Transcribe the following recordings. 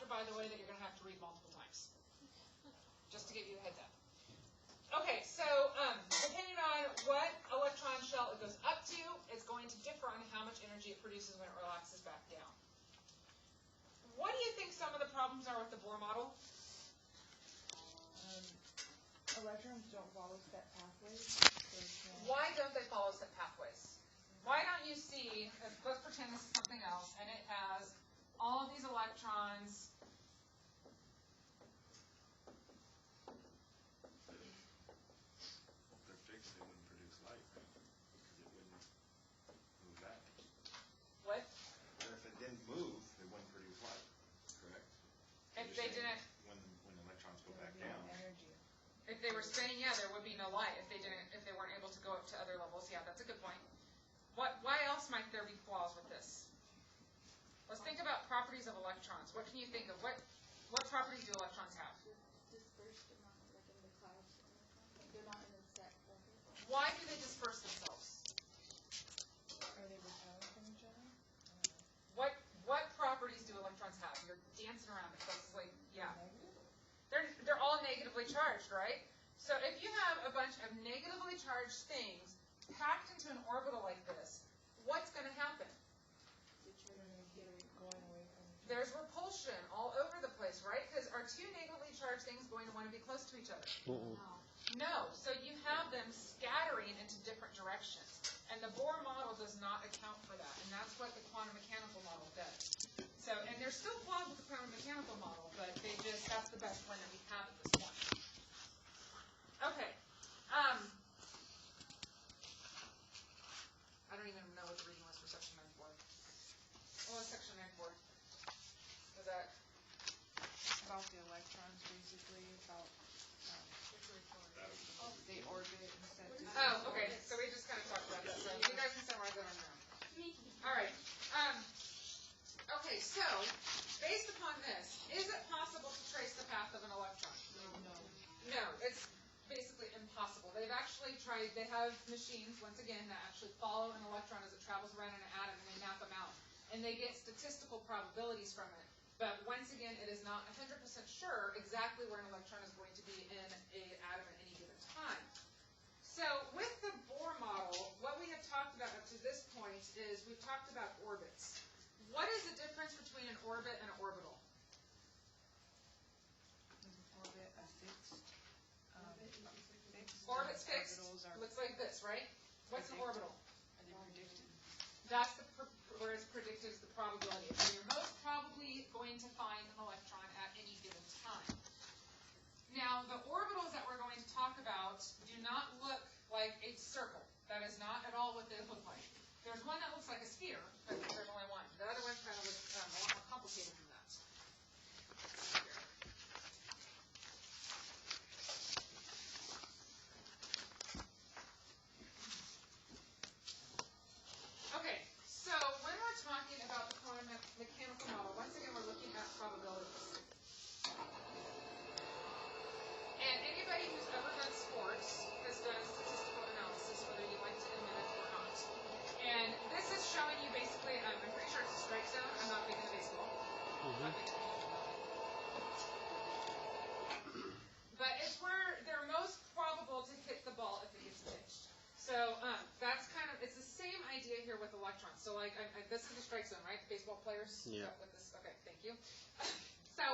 by the way, that you're going to have to read multiple times. Just to give you a heads up. Okay, so depending on what electron shell it goes up to, it's going to differ on how much energy it produces when it relaxes back down. What do you think some of the problems are with the Bohr model? Electrons don't follow set pathways. Why don't they follow set pathways? Why don't you see, let's pretend this is something else, and it has all of these electrons. If they're fixed, they wouldn't produce light, because it wouldn't move that. What? Or if it didn't move, it wouldn't produce light, correct? If they didn't, when electrons go back down. Energy. if they were spinning, yeah, there would be no light. If they weren't able to go up to other levels, yeah, that's a good point. Why else might there be flaws with this? Let's think about properties of electrons. What can you think of? What properties do electrons have? Dispersed amount, like in the clouds. They're not in a set bucket. Why do they disperse themselves? Are they repelled from each other? What properties do electrons have? You're dancing around it. That's like, yeah. Negative? They're all negatively charged, right? So if you have a bunch of negatively charged things packed into an orbital like this, what's going to happen? Going away from each other. There's repulsion all over the place, right? Because are two negatively charged things going to want to be close to each other? No. So you have them scattering into different directions. And the Bohr model does not account for that. And that's what the quantum mechanical model does. So, and there's still flaws with the quantum mechanical model, but that's the best one that we have at this point. Okay. I don't even know what the reading was for section 9.4. What was section 9.4? Was that? About the electrons, basically, about they orbit instead of... Oh, okay. So we just kind of talked about that. So you guys can summarize that on your own. All right. Okay, so based upon this, is it possible to trace the path of an electron? No, it's basically impossible. They've actually tried, they have machines, once again, that actually follow an electron as it travels around an atom, and they map them out. And they get statistical probabilities from it. But once again, it is not 100% sure exactly where an electron is going to be in an atom at any given time. So with the Bohr model, what we have talked about up to this point is we've talked about orbits. What is the difference between an orbit and an orbital? Orbit, a fixed. Orbit's fixed. Are Looks like this, right? What's an orbital? Are they predicted? That's where it's predicted is the probability. So you're most probably going to find an electron at any given time. Now, the orbitals that we're going to talk about do not look like a circle. That is not at all what they look like. There's one that looks like a sphere, but there's only one. The other one kind of looks a lot more complicated than that. Okay, so when we're talking about the quantum mechanical model, once again we're looking at probabilities. And anybody who's ever done sports has done statistical analysis, whether you like to admit it or not. And this is showing you basically, I'm pretty sure it's a strike zone. I'm not big into baseball. But it's where they're most probable to hit the ball if it gets pitched. So that's kind of, it's the same idea here with electrons. So like, this is the strike zone, right? Baseball players? Yeah. With this, okay, thank you. So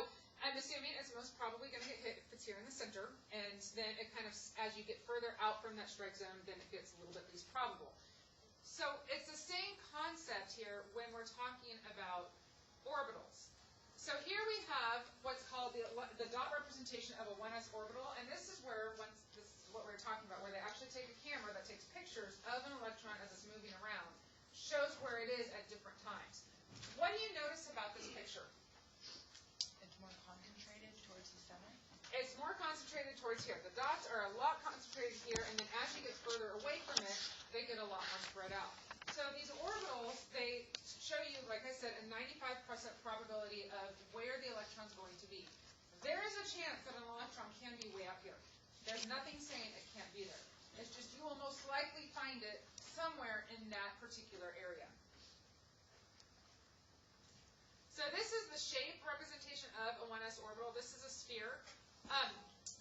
I'm assuming it's most probably going to get hit if it's here in the center. And then it kind of, as you get further out from that strike zone, then it gets a little bit least probable. So it's the same concept here when we're talking about orbitals. So here we have what's called the dot representation of a 1s orbital, and this is where, this is what we're talking about, where they actually take a camera that takes pictures of an electron as it's moving around, shows where it is at different times. What do you notice about this picture? It's more concentrated towards the center. It's more concentrated towards here. The dots are a lot concentrated here, and then as you get further away from it, they get a lot more spread out. So these orbitals, they show you, like I said, a 95% probability of where the electron's going to be. There is a chance that an electron can be way up here. There's nothing saying it can't be there. It's just you will most likely find it somewhere in that particular area. So this is the shape representation of a 1s orbital. This is a sphere.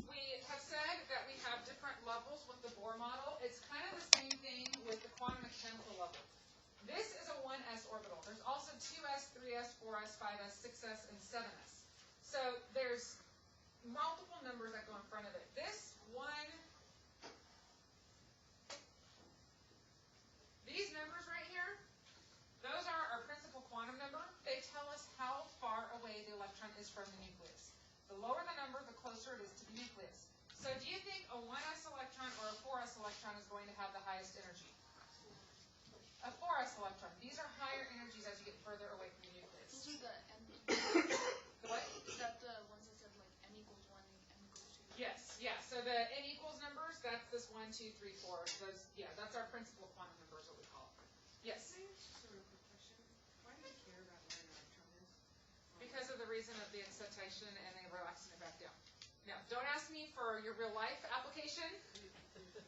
We have said that we have different levels with the Bohr model. It's kind of the same thing with the quantum mechanical level. This is a 1s orbital. There's also 2s, 3s, 4s, 5s, 6s, and 7s. So there's multiple numbers that go in front of it. This one, these numbers right here, those are our principal quantum number. They tell us how far away the electron is from the nucleus. The lower the number, the closer it is to the nucleus. So do you think a 1s electron or a 4s electron is going to have the highest energy? A 4s electron. These are higher energies as you get further away from the nucleus. Those are the n. The what? Is that the ones that said like n equals 1 and n equals 2? Yes, yeah. So the n equals numbers, that's this 1, 2, 3, 4. Those, yeah, that's our principal quantum number is what we call it. Yes? Just a real quick question. Why do you care about where an electron is? Because of the reason of the excitation and then relaxing it back down. Now, don't ask me for your real life application. It depends what you're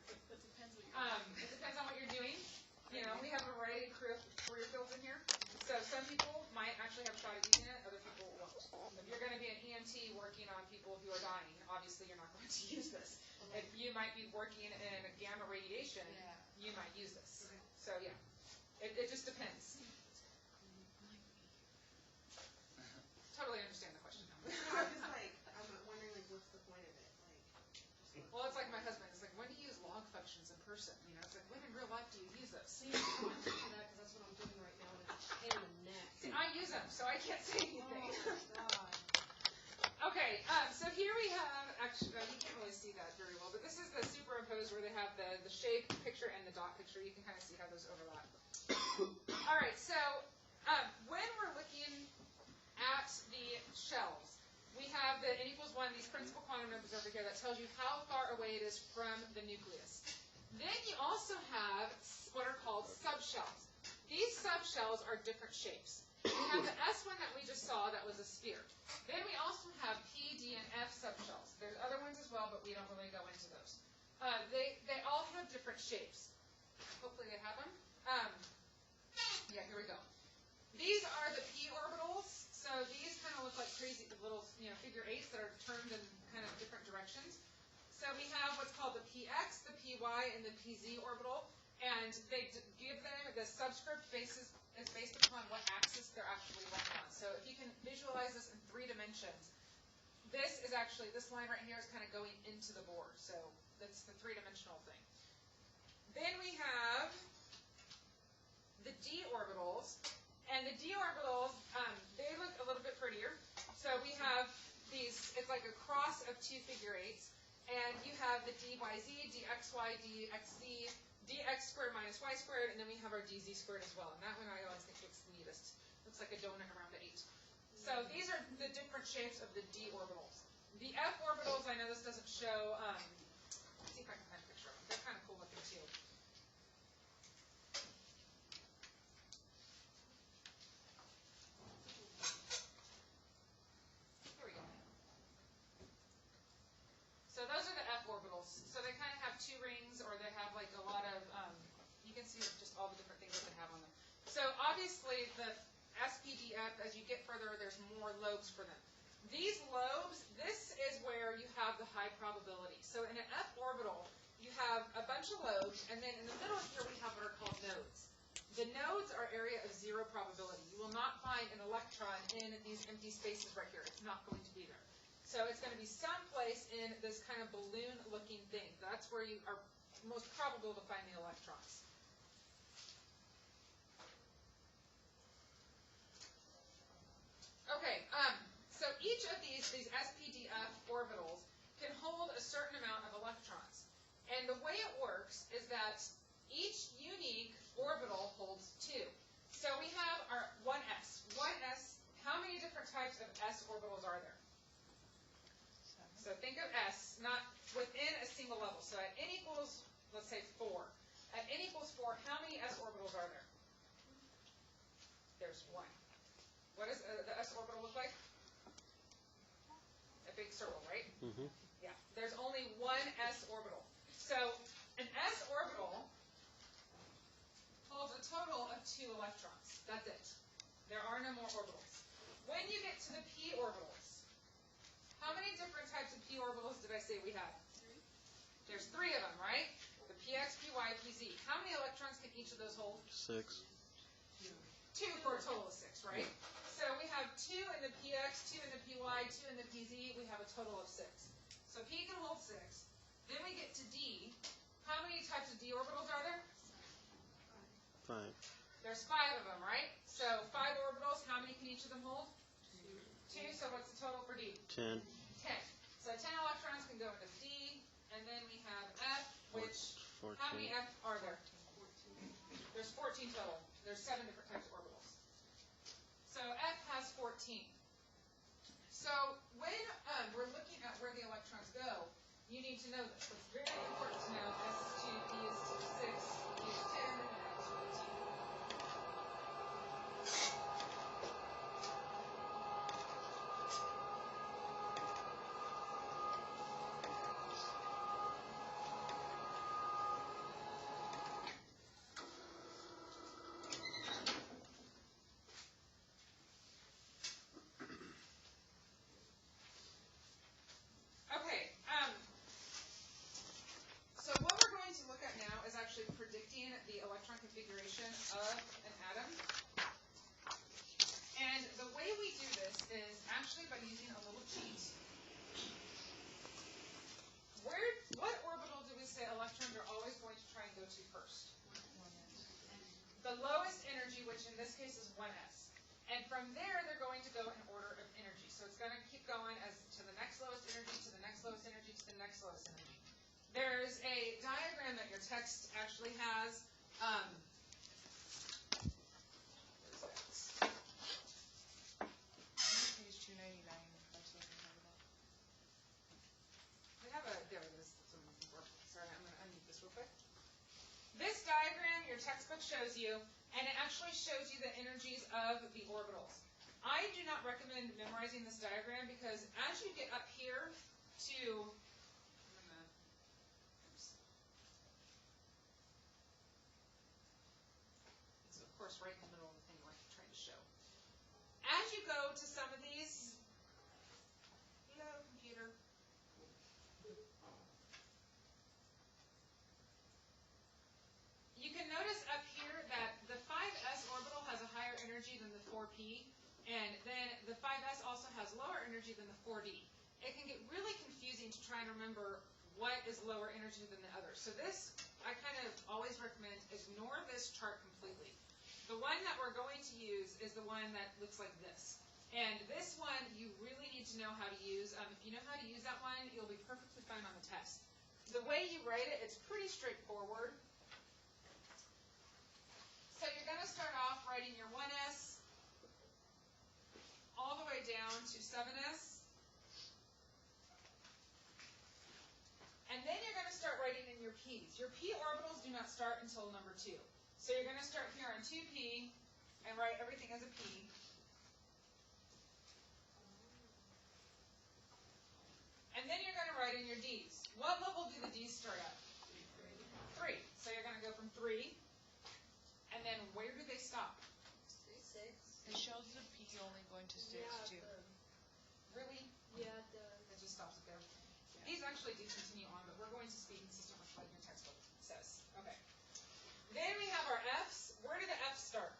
It depends on what you're doing. You know, we have a variety of career fields in here. So some people might actually have a shot at using it, other people won't. If you're going to be an EMT working on people who are dying, obviously you're not going to use this. If you might be working in gamma radiation, you might use this. Okay. So yeah, it just depends. Totally understand the question now. I'm just like, I'm wondering like, what's the point of it? Like, Well, it's like my husband. It's like, when do you use log functions in person? You know, it's like, when in real life do you use those? see, I'm not doing that because that's what I'm doing right now, and it's a pain in the neck. See, I use them, so I can't say Oh anything. my god. Okay, so here we have, actually, you can't really see that very well, but this is the superimposed where they have the shape picture and the dot picture. You can kind of see how those overlap. All right, so when we're looking at the shells, we have the n equals 1, these principal quantum numbers over here that tells you how far away it is from the nucleus. Then you also have what are called subshells. These subshells are different shapes. We have the S one that we just saw that was a sphere. Then we also have P, D, and F subshells. There's other ones as well, but we don't really go into those. They all have different shapes. Hopefully they have them. Yeah, here we go. These are the P orbitals. So these kind of look like crazy little, figure eights that are turned in kind of different directions. So we have what's called the PX, the PY, and the PZ orbital. And they give them, the subscript is based upon what axis they're actually running on. So if you can visualize this in 3 dimensions, this line right here is kind of going into the Bohr. So that's the 3-dimensional thing. Then we have the d orbitals. And the d orbitals, they look a little bit prettier. So we have these, it's like a cross of 2 figure eights. And you have the dyz, dxy, dxz, dx squared minus y squared, and then we have our dz squared as well. And that one I always think looks the neatest. Looks like a donut around the 8. So these are the different shapes of the d orbitals. The f orbitals, I know this doesn't show, let's see if I can find a picture of them. They're kind of cool looking too. Here we go. So those are the f orbitals. So they kind of have 2 rings, or they have like a lot of, you can see just all the different things that they have on them. So obviously the SPDF, as you get further, there's more lobes for them. These lobes, this is where you have the high probability. So in an f orbital, you have a bunch of lobes, and then in the middle here we have what are called nodes. The nodes are area of 0 probability. You will not find an electron in these empty spaces right here. It's not going to be there. So it's going to be someplace in this kind of balloon-looking thing. That's where you are most probable to find the electrons. Okay, so each of these SPDF orbitals can hold a certain amount of electrons. And the way it works is that each unique orbital holds 2. So we have our 1s. 1s, how many different types of s orbitals are there? So think of s, not within a single level. So at n equals, let's say 4. At n equals 4, how many s orbitals are there? There's 1. What does the s orbital look like? A big circle, right? Mm-hmm. Yeah. There's only 1 s orbital. So an s orbital holds a total of 2 electrons. That's it. There are no more orbitals. when you get to the p orbitals, how many different types of p orbitals did I say we had? There's 3 of them, right? The px, py, pz. How many electrons can each of those hold? 6. 2 for a total of 6, right? So we have 2 in the px, 2 in the py, 2 in the pz. We have a total of 6. So p can hold 6. Then we get to d. How many types of d orbitals are there? 5. There's 5 of them, right? So 5 orbitals, how many can each of them hold? 2. So what's the total for d? 10. 10. So 10 electrons can go into d, and then we have f, which, 14. how many f are there? There's 14 total. There's 7 different types of orbitals. So f has 14. So when we're looking at where the electrons go, you need to know this. It's very important to know s is 2, p is 6, p is 10, and f is 14. Okay, so what we're going to look at now is actually predicting the electron configuration of an atom. And the way we do this is actually by using a little cheat. What orbital do we say electrons are always going to try and go to first? The lowest energy, which in this case is 1s. And from there, they're going to go in order of energy. So it's going to keep going as to the next lowest energy, to the next lowest energy, to the next lowest energy. There's a diagram that your text actually has. Page 299, if that's what you're talking about. We have there it is. That's what I'm looking for. Sorry, I'm going to unmute this real quick. This diagram your textbook shows you, and it actually shows you the energies of the orbitals. I do not recommend memorizing this diagram because as you get up here to, it's of course right in the middle of the thing like I'm trying to show. As you go to some of these, hello computer. You can notice up here that the 5s orbital has a higher energy than the 4p, and then the 5s also has lower energy than the 4d. It can get really confusing to try and remember what is lower energy than the other. So this, I kind of always recommend ignore this chart completely. The one that we're going to use is the one that looks like this. And this one you really need to know how to use. If you know how to use that one, you'll be perfectly fine on the test. The way you write it, it's pretty straightforward. So you're going to start off writing your 1s all the way down to 7s. And then you're going to start writing in your p's. Your p orbitals do not start until number 2. So you're going to start here on 2p and write everything as a p. And then you're going to write in your d's. What level do the d's start at? 3. So you're going to go from 3. And then where do they stop? 6. It shows the P only going to 6 too. Really? Yeah, it does. It just stops it there. These actually do continue on, but we're going to speed consistent with what your textbook says. Okay. Then we have our F's. Where do the F's start?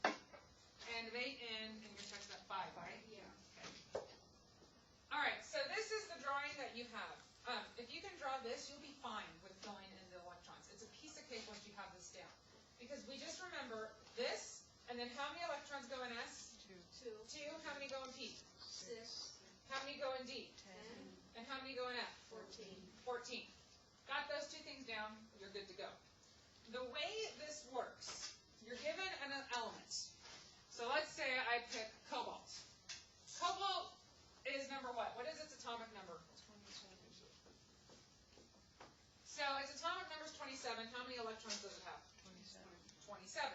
4. And they end in your text at 5, right? Yeah. Okay. All right, so this is the drawing that you have. If you can draw this, you'll be fine with filling in the electrons. It's a piece of cake once you have this down. Because we just remember this, and then how many electrons go in S? 2. 2. How many go in P? 6. How many go in D? 10. And how many go in F? 14. 14. Got those 2 things down, you're good to go. The way this works, you're given an element. So let's say I pick cobalt. Cobalt is number what? What is its atomic number? 27. So its atomic number is 27. How many electrons does it have? 27. 27.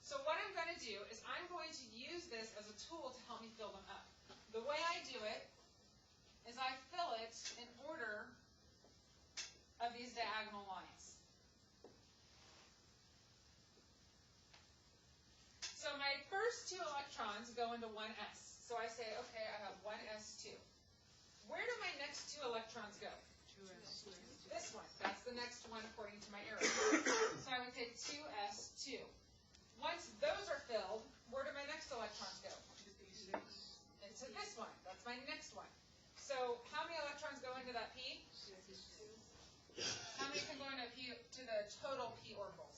So what I'm going to do is I'm going to use this as a tool to help me fill them up. The way I do it is I fill it in order of these diagonal lines. So my first 2 electrons go into 1s. So I say, okay, I have 1s2. Where do my next 2 electrons go? This one. That's the next one according to my arrow. So I would take 2s2. Once those are filled, where do my next electrons go? Into this one. That's my next one. So how many electrons go into that p? How many can go into p to the total p orbitals?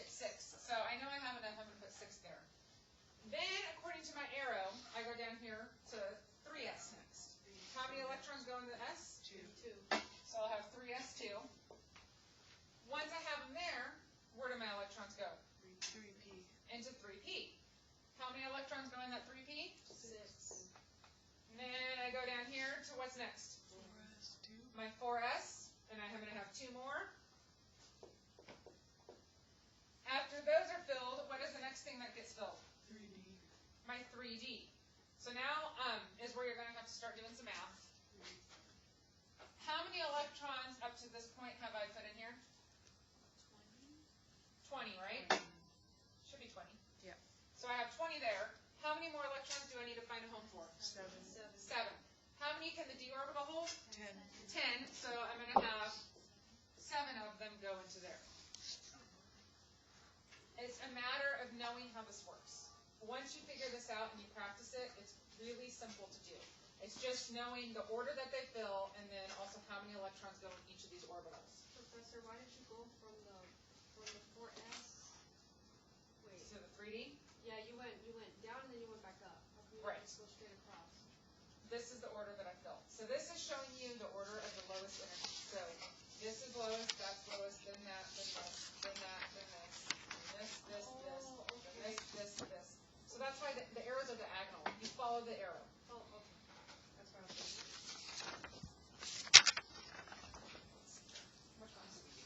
6. So I know I have enough. I'm going to put 6 there. Then, according to my arrow, I go down here to 3s next. How many electrons go into s? 2. So I'll have 3s2. Once I have them there, where do my electrons go? 3p. Into 3p. How many electrons go in that 3p? 6. And then I go down here to what's next? 4s2. My 4s, and I'm going to have 2 more. After those are filled, what is the next thing that gets filled? 3d. My 3d. So now is where you're going to have to start doing some math. How many electrons up to this point have I put in here? 20, right? Should be 20. Yeah. So I have 20 there. How many more electrons do I need to find a home for? 7. 7. How many can the d orbital hold? 10. 10. So I'm going to have 7 of them go into there. It's a matter of knowing how this works. Once you figure this out and you practice it, it's really simple to do. It's just knowing the order that they fill and then also how many electrons go in each of these orbitals. Professor, why did you go from the 4s? Wait. So the 3D, Yeah, you went down and then you went back up. How come you Right. didn't just go straight across? this is the order that I fill. So this is showing you the order of the lowest energy. So this is lowest, that's lowest, then that, then this, then that, then this, then this, then this. So that's why the arrows are diagonal. You follow the arrow. Oh, okay. That's what I was thinking. Which ones do we do?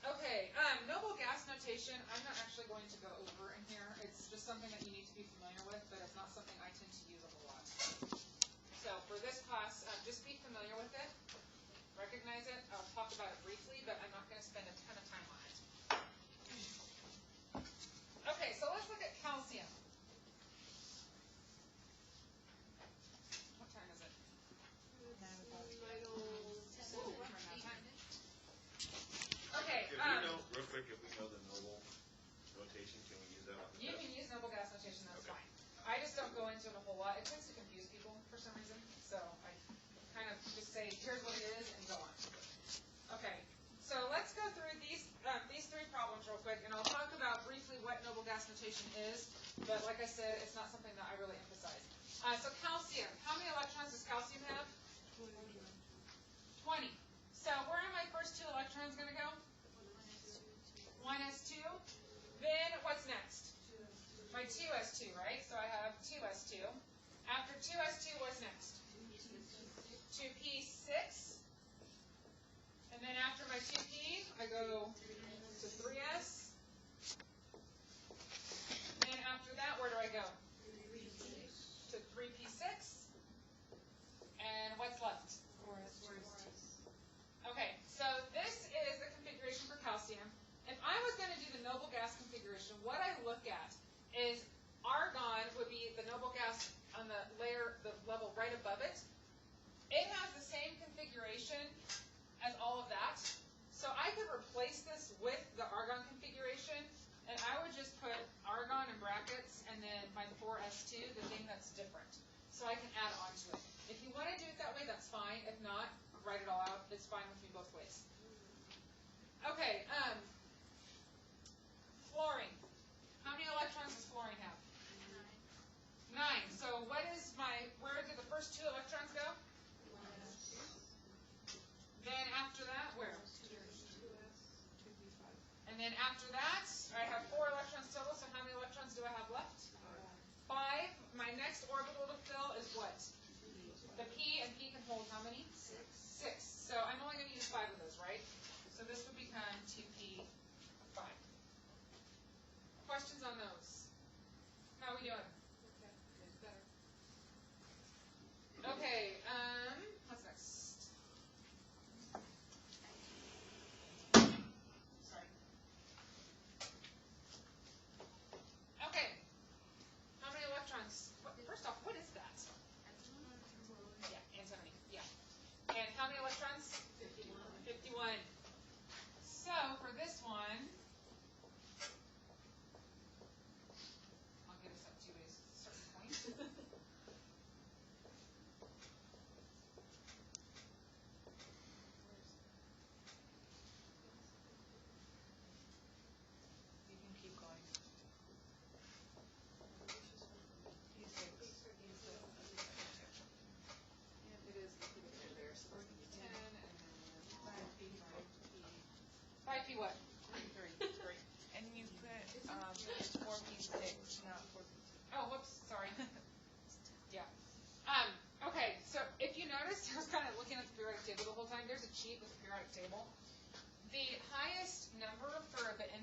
Okay, noble gas notation, I'm not actually going to go over in here. It's just something that you need to be familiar with, but it's not something I tend to use a whole lot. So for this class, just be familiar with it, recognize it. I'll talk about it briefly, but I'm not going to spend a ton of time on it. Okay, so let's look at calcium. What time is it? Okay, If we know, real quick, if we know the noble notation, can we use that on the you test? can use noble gas notation, that's Okay. fine. I just don't go into it a whole lot. It tends to confuse people for some reason, so I kind of just say, here's what it is, and go on. Okay, so let's go through these 3 problems real quick, and I'll talk about briefly what noble gas notation is, but like I said, it's not something that I really emphasize. So calcium, how many electrons does calcium have? 20. So where are my first 2 electrons going to go? 1s2. Then what's next? My 2s2, right? So I have 2s2. After 2s2, what's next? 2p6. And then after my 2p, I go to 3s. And after that, where do I go? To 3p6. And what's left? 4s. Okay, so this is the configuration for calcium. If I was going to do the noble gas configuration, what I look at is argon would be the noble gas on the level right above it. It has the same configuration as all of that. So I could replace this with the argon configuration, and I would just put argon in brackets and then my 4s2, the thing that's different. So I can add on to it. If you want to do it that way, that's fine. If not, write it all out. It's fine with me both ways. Okay, fluorine. How many electrons does fluorine have? 9. So where did the first 2 electrons go? Then after that, where? 2p5. And then after that, I have 4 electrons total, so how many electrons do I have left? 5. My next orbital to fill is what? The p, and p can hold how many? 6. So I'm only going to use 5 of those, right? So this would become 2p5. Questions on those? How are we doing? Better. Okay, what's next? Sorry.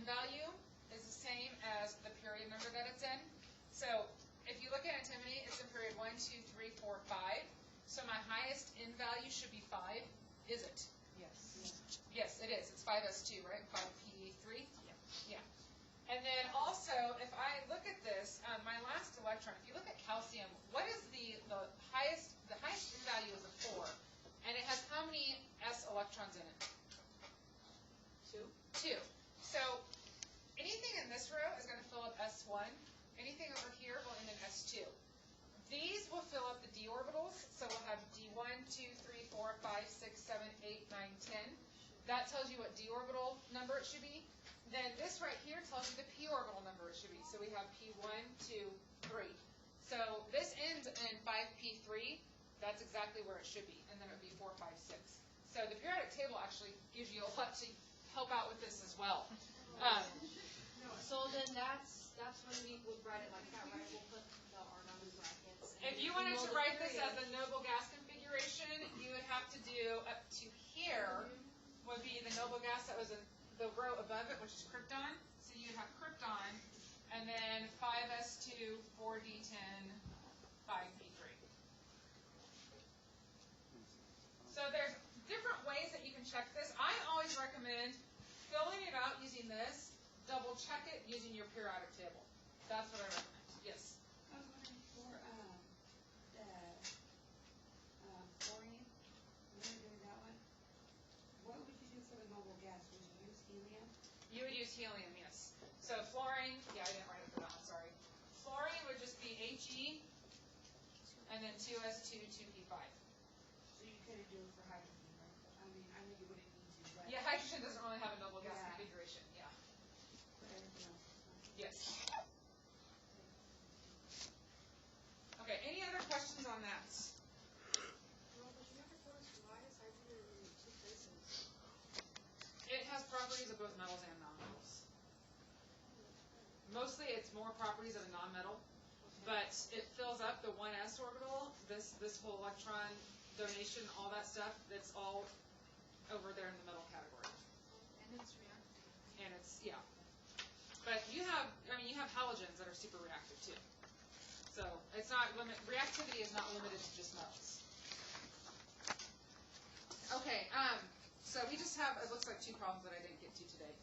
value is the same as the period number that it's in. So if you look at antimony, it's in period 1, 2, 3, 4, 5. So my highest in value should be 5. Is it? Yes. Yes, it is. It's 5s2, right? 5p3? Yeah. And then also, if I look at this, my last electron, if you look at calcium, what is the highest in value is a 4. And it has how many s electrons in it? 2. So anything in this row is going to fill up s1. Anything over here will end in s2. These will fill up the d orbitals, so we'll have d1, 2, 3, 4, 5, 6, 7, 8, 9, 10. That tells you what d orbital number it should be. Then this right here tells you the p orbital number it should be. So we have p1, 2, 3. So this ends in 5p3. That's exactly where it should be. And then it would be 4, 5, 6. So the periodic table actually gives you a lot to help out with this as well. So then that's when we would write it like that, right? We'll put the R on the brackets. and If you then wanted know to the write this period. as a noble gas configuration, you would have to do up to here would be the noble gas that was in the row above it, which is krypton. So you'd have krypton, and then 5s2, 4d10, 5p3. So there's different ways that you can check this. I always recommend filling it out using this, double check it using your periodic table. That's what I recommend. Yes. I was wondering for the fluorine, when we were doing that one, what would you do for the noble gas? Would you use helium? You would use helium, yes. So fluorine, I didn't write it for that one, sorry. Fluorine would just be He, and then 2s2, 2p5. So you couldn't do it for hydrogen, right? I mean, I know you wouldn't need to, but Yeah, hydrogen doesn't really have a noble gas Yeah. configuration, yeah. for everything else. Yes. Okay, any other questions on that? Well, but you never told us why is hydrogen in 2 places? It has properties of both metals and nonmetals. Mostly it's more properties of a nonmetal, but it fills up the 1s orbital, this whole electron donation, all that stuff, that's all over there in the metal category. And it's reactive. And it's, yeah. But you have halogens that are super reactive too. So it's not reactivity is not limited to just metals. Okay, so we just have, it looks like 2 problems that I didn't get to today.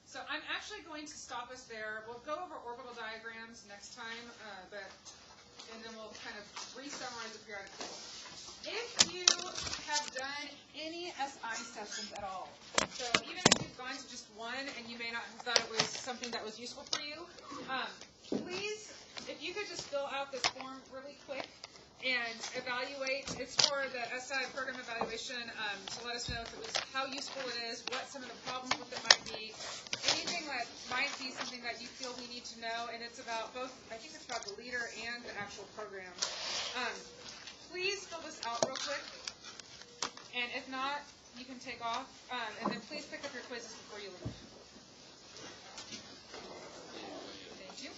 So I'm actually going to stop us there. We'll go over orbital diagrams next time, and then we'll kind of re-summarize the periodic table. If you have done any SI sessions at all, so even if you've gone to just one and you may not have thought it was something that was useful for you, please, if you could just fill out this form really quick and evaluate. It's for the SI program evaluation to let us know if it was how useful it is, what some of the problems with it might be, anything that might be something that you feel we need to know, and it's about both, I think it's about the leader and the actual program. Please fill this out real quick, and if not, you can take off, and then please pick up your quizzes before you leave. Thank you.